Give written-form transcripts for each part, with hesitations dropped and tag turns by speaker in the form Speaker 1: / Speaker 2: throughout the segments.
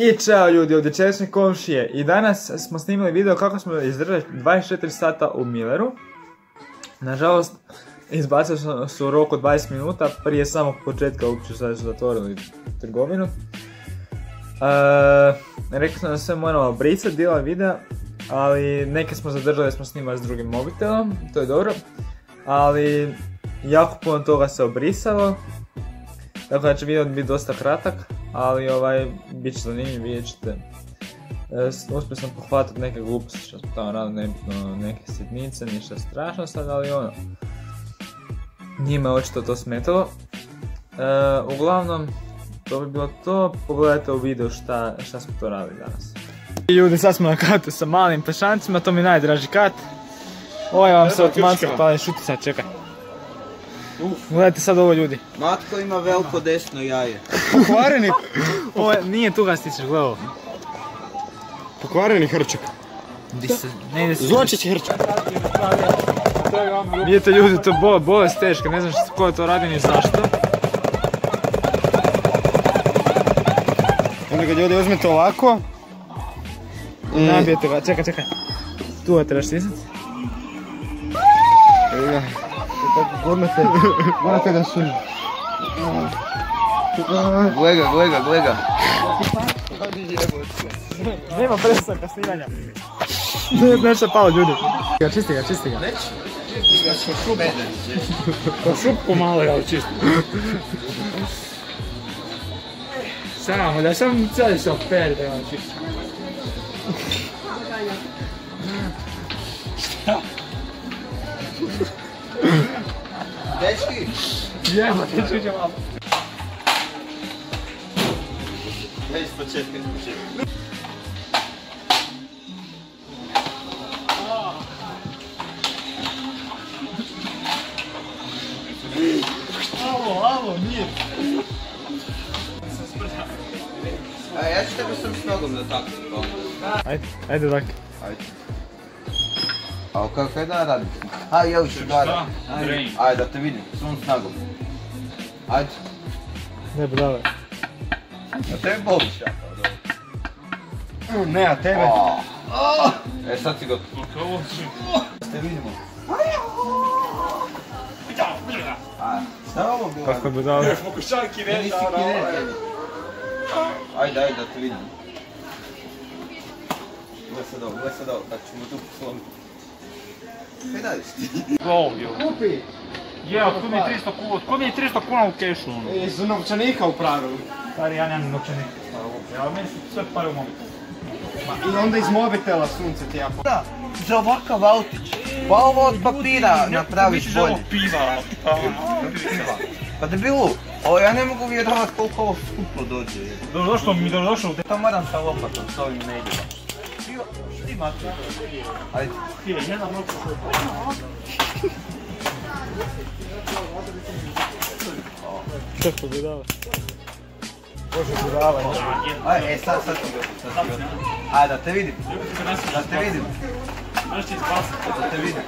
Speaker 1: I čao ljudi, ovdje česne komšije i danas smo snimili video kako smo izdržali 24 sata u Milleru. Nažalost, izbacili su rok od 20 minuta prije samog početka, uopće sad su zatvorili trgovinu. Rekli smo da sve moramo brisati dijela videa, ali neke smo zadržali, smo snimali s drugim mobitelom, to je dobro. Ali jako puno toga se obrisalo, tako da će video biti dosta kratak, ali bit će zanimljiv, vidjet ćete. Uspio sam pohvatiti neke gluposti što smo tamo radili, nebitno neke sitnice, ništa strašno sad, ali njima je očito to smetalo. Uglavnom, to bi bilo to, pogledajte u videu šta smo to radili danas. I ljudi, sad smo na katu sa malim pešancima, to mi je najdraži kat. Ovo vam se automatski pali, šuti sad, čekaj. Gledajte sad ovo ljudi.
Speaker 2: Matko ima veliko desno jaje.
Speaker 1: Pokvareni? Ovo nije tu ga stičeš, gledaj ovo.
Speaker 3: Pokvareni hrčak. Zločić hrčak.
Speaker 1: Vidite ljudi, to je bolest teška, ne znam ko je to radi ni zašto.
Speaker 3: Onda ga ljudi uzmete ovako.
Speaker 1: Nabijete ga, čekaj. Tu ga trebaš stisati.
Speaker 3: Evo ga. Gurnete da šuni.
Speaker 2: Glega.
Speaker 1: Nema prestanka snimanja. Nešto palo ljudi. Čisti ga.
Speaker 3: Pa šupku malo ja čisti.
Speaker 1: Samo, da sam cijeli se operi da imam čisti.
Speaker 2: Dečki!
Speaker 1: Jema, ti čuđe malo.
Speaker 2: Ja iz početka.
Speaker 1: Alo, mir.
Speaker 2: Ja ću tebe sam s nogom dotaknuti.
Speaker 1: Ajde tak.
Speaker 2: A kako je da radim? Evo ću da. Ajde da te vidim, svom snagom. Ajde.
Speaker 1: Ne bi dale.
Speaker 2: A tebe boliš ja kao dobro.
Speaker 3: Ne, a tebe?
Speaker 2: Sad si gotov. Da te vidimo. Šta je ovo bilo?
Speaker 1: Kako bi dale?
Speaker 2: Ajde, da te vidim. Gle sad ovo, tako ćemo tu poslomiti. Kaj dadiš ti?
Speaker 3: Ovdje.
Speaker 1: Kupi!
Speaker 3: Je, otkud mi je 300 kuna, otkud mi je 300 kuna u kešu?
Speaker 1: Iz novčanika u pravilu.
Speaker 3: Stari, ja nemam novčanika. Ja meni su sve pare u mobitel.
Speaker 1: I onda iz mobitela sunce ti ja po...
Speaker 2: Da, za ovakav autić. Pa ovo od papira napraviš bolje.
Speaker 3: Piva.
Speaker 2: Pa debilu, ja ne mogu vjerovat koliko ovo skuplo dođe.
Speaker 3: Dobrodošao u...
Speaker 2: To moram sa lopatom, s ovim ne ide baš. Ti mati. Ajde.
Speaker 3: Jedan noć se...
Speaker 1: Kako bi dale? Bože budala.
Speaker 2: Ajde, sad ti gotov. Ajde, da te vidim. Da te vidim. Da te vidim.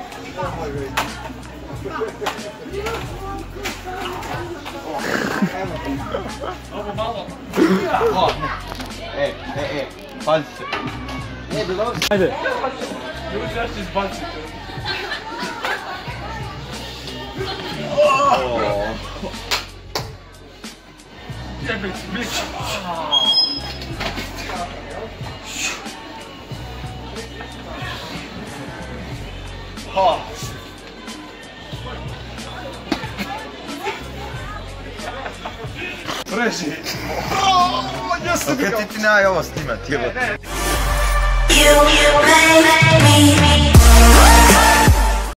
Speaker 3: Ovo malo.
Speaker 2: Pazi se.
Speaker 1: Ajde.
Speaker 3: Ljudi, ja ću izbaciti. Jebeć, bić.
Speaker 2: Preži! Opet ti nemaj ovo snimati, evo.
Speaker 4: You make me